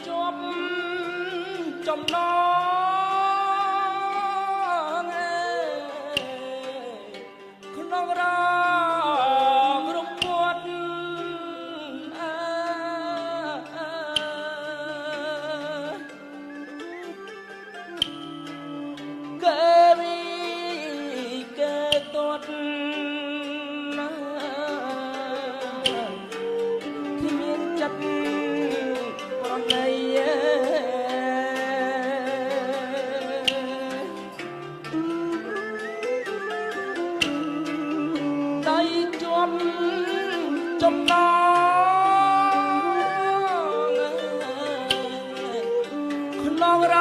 ជាប់ចំណងក្នុងរងរំពាត់កែរីកែទាត់គ្មានចិត្តប្រណីដៃជាប់ចំណងក្នុងរ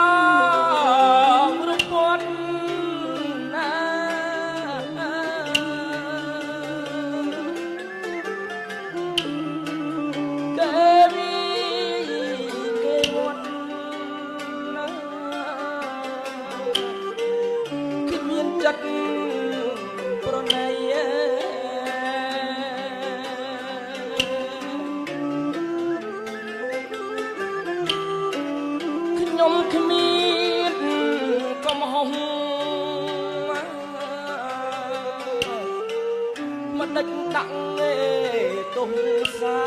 ងរំពាត់ចិត្តប្រណីខ្ញុំគ្មានកំហុសមិនដេចដាក់ទុំសា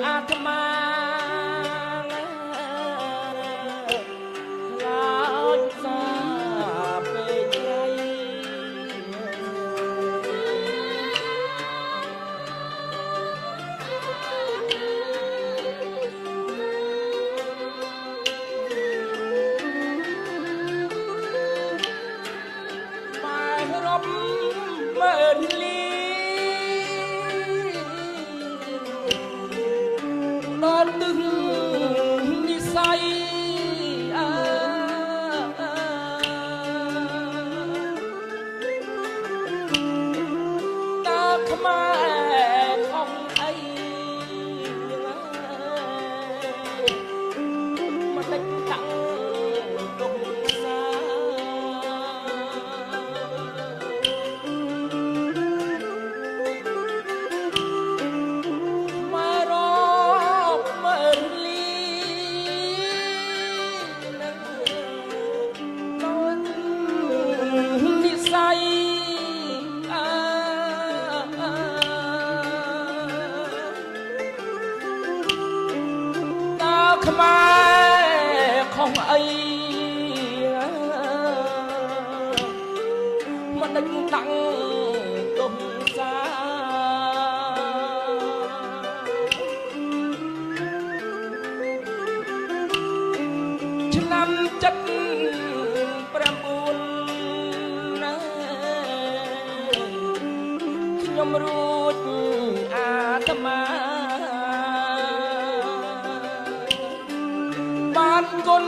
អាត្មាឡាចសាពេកໃຫญ่បែរប់មើលលីដល់ទឹងនិស័យតើខ្មែរខំអីមិនដេចតាំងទុំសាខ្មែរខំអីមិនដេញតាំងទុំសាឆ្នាំចិត្ត9ខ្ញុំរួចអាត្មាបានគុណ